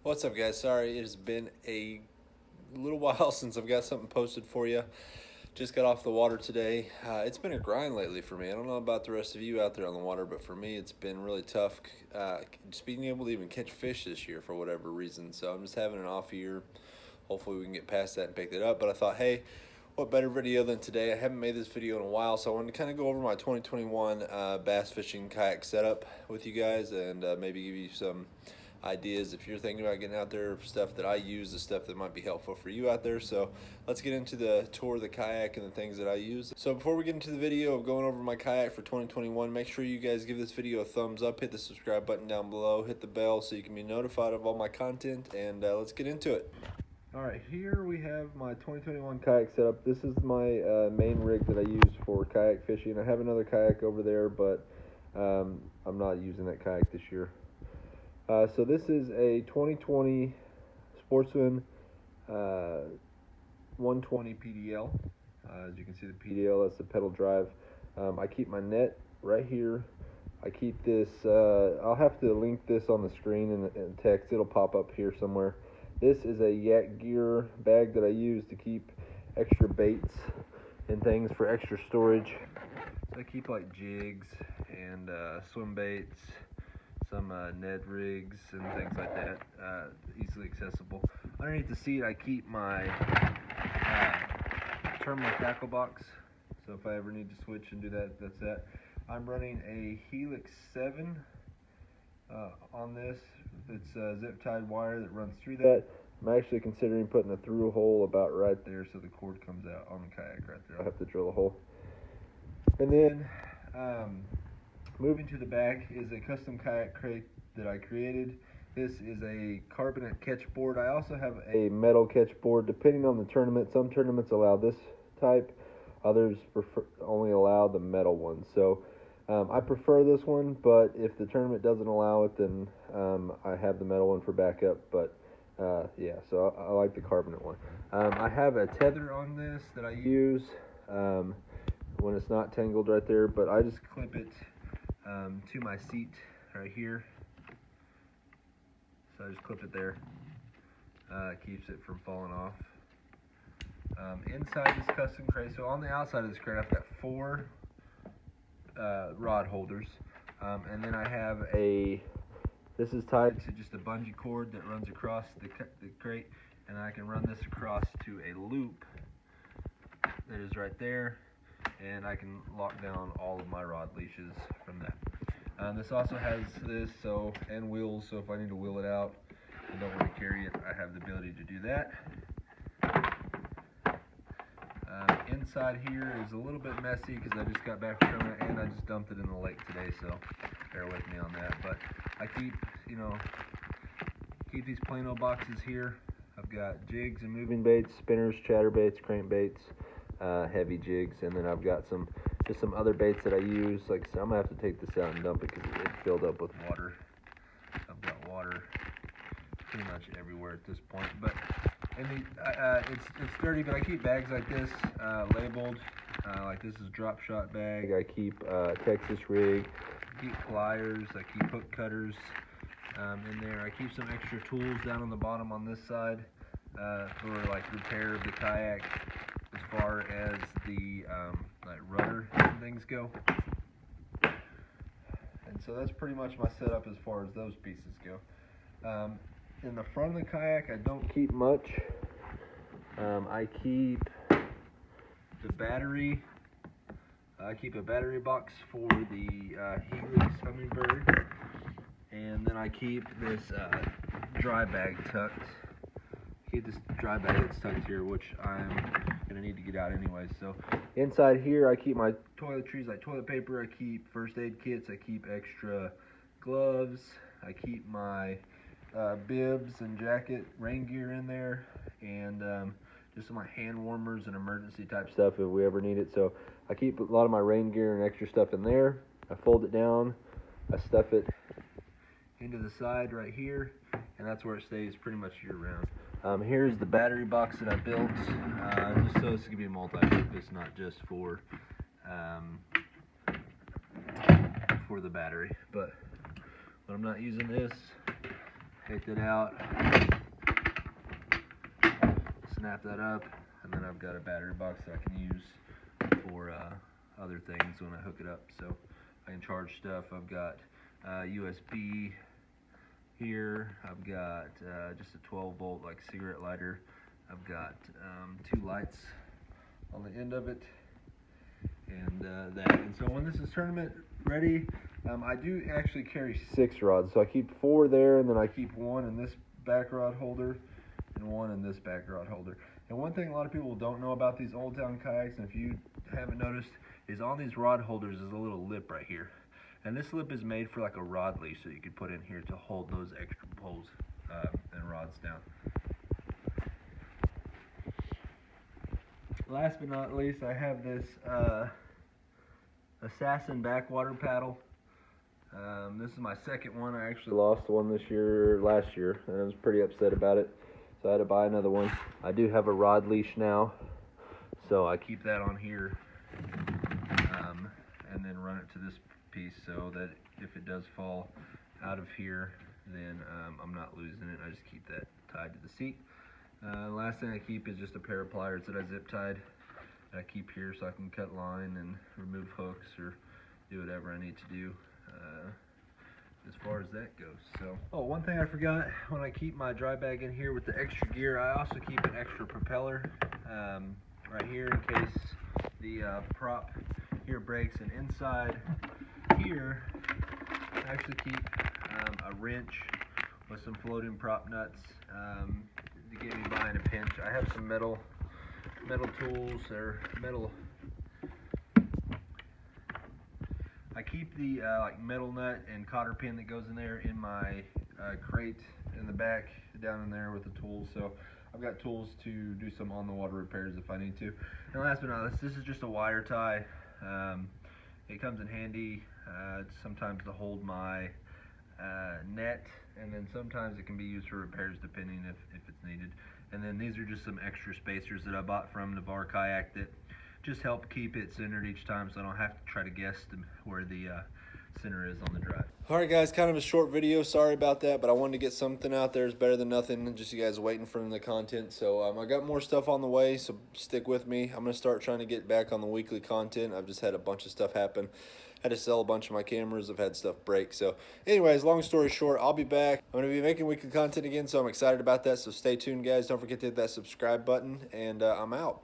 What's up, guys? Sorry, it has been a little while since I've got something posted for you. Just got off the water today. It's been a grind lately for me. I don't know about the rest of you out there on the water, but for me, it's been really tough just being able to even catch fish this year for whatever reason. So I'm just having an off year. Hopefully we can get past that and pick it up. But I thought, hey, what better video than today? I haven't made this video in a while, so I wanted to kind of go over my 2021 bass fishing kayak setup with you guys and maybe give you some ideas if you're thinking about getting out there, stuff that I use, the stuff that might be helpful for you out there. So let's get into the tour of the kayak and the things that I use. So before we get into the video of going over my kayak for 2021, make sure you guys give this video a thumbs up, hit the subscribe button down below, hit the bell so you can be notified of all my content, and let's get into it. Alright, here we have my 2021 kayak setup. This is my main rig that I use for kayak fishing. I have another kayak over there, but I'm not using that kayak this year. So this is a 2020 Sportsman 120 PDL. As you can see, the PDL, that's the pedal drive. I keep my net right here. I keep this, I'll have to link this on the screen in text. It'll pop up here somewhere. This is a Yak gear bag that I use to keep extra baits and things for extra storage. So I keep like jigs and swim baits, some Ned rigs and things like that, easily accessible. Underneath the seat I keep my terminal tackle box, so if I ever need to switch and do that, that's that. I'm running a Helix 7 on this. It's zip tied wire that runs through that. I'm actually considering putting a through hole about right there so the cord comes out on the kayak right there. I'll have to drill a hole. And then moving to the back is a custom kayak crate that I created. This is a carbonate catch board. I also have a metal catch board depending on the tournament. Some tournaments allow this type, others only allow the metal one. So I prefer this one, but if the tournament doesn't allow it, then I have the metal one for backup. But yeah, so I like the carbonate one. I have a tether on this that I use when it's not tangled right there, but I just clip it to my seat right here. So I just clip it there. Keeps it from falling off. Inside this custom crate, so on the outside of this crate, I've got 4 rod holders, and then I have this is tied to just a bungee cord that runs across the crate, and I can run this across to a loop that is right there, and I can lock down all of my rod leashes from that. This also has this, and wheels, so if I need to wheel it out and don't want to carry it, I have the ability to do that. Inside here is a little bit messy because I just got back from it and I just dumped it in the lake today, so bear with me on that. But I keep these plain old boxes here. I've got jigs and moving baits, spinners, chatterbaits, crankbaits, heavy jigs, and then I've got just some other baits that I use. Like I said, I'm gonna have to take this out and dump it because it's filled up with water. I've got water pretty much everywhere at this point, but it's dirty, but I keep bags like this labeled. Like this is a drop shot bag. I keep Texas rig. I keep pliers. I keep hook cutters in there. I keep some extra tools down on the bottom on this side for like repair of the kayak, as far as the like rudder and things go. And so that's pretty much my setup as far as those pieces go. In the front of the kayak, I don't keep much. I keep the battery. I keep a battery box for the Helix Hummingbird, and then I keep this dry bag tucked. Keep this dry bag that's tucked here, which I'm gonna need to get out anyway. So inside here, I keep my toiletries, like toilet paper. I keep first aid kits. I keep extra gloves. I keep my bibs and jacket, rain gear in there, and just some of my hand warmers and emergency type stuff if we ever need it. So I keep a lot of my rain gear and extra stuff in there. I fold it down, I stuff it into the side right here, and that's where it stays pretty much year round. Here's the battery box that I built, just so this can be multi-purpose, not just for the battery. But when I'm not using this, take that out, snap that up, and then I've got a battery box that I can use for other things when I hook it up, so I can charge stuff. I've got USB here. I've got just a 12-volt like cigarette lighter. I've got 2 lights on the end of it, and that. And so when this is tournament ready, I do actually carry 6 rods. So I keep 4 there, and then I keep 1 in this back rod holder and 1 in this back rod holder. And one thing a lot of people don't know about these Old Town kayaks, and if you haven't noticed, is on these rod holders is a little lip right here. And this lip is made for like a rod leash that you could put in here to hold those extra poles and rods down. Last but not least, I have this Assassin backwater paddle. This is my second one. I actually lost one last year, and I was pretty upset about it. So I had to buy another one. I do have a rod leash now, so I keep that on here, and then run it to this piece so that if it does fall out of here, then I'm not losing it. I just keep that tied to the seat. Last thing I keep is just a pair of pliers that I zip tied that I keep here so I can cut line and remove hooks or do whatever I need to do as far as that goes. So, one thing I forgot, when I keep my dry bag in here with the extra gear, I also keep an extra propeller right here in case the prop here breaks. And inside here I actually keep a wrench with some floating prop nuts to get me by in a pinch. I have some metal tools or metal. I keep the like metal nut and cotter pin that goes in there in my crate in the back down in there with the tools. So I've got tools to do some on the water repairs if I need to. And last but not least, this is just a wire tie. It comes in handy sometimes to hold my net, and then sometimes it can be used for repairs depending if it's needed. And then these are just some extra spacers that I bought from Navarre Kayak that just help keep it centered each time, so I don't have to try to guess where the center is on the drive. Alright guys, kind of a short video, sorry about that, but I wanted to get something out there. It's better than nothing, just you guys waiting for the content. So I got more stuff on the way, so stick with me. I'm going to start trying to get back on the weekly content. I've just had a bunch of stuff happen. Had to sell a bunch of my cameras. I've had stuff break. So anyways, long story short, I'll be back. I'm going to be making weekly content again, so I'm excited about that. So stay tuned, guys. Don't forget to hit that subscribe button, and I'm out.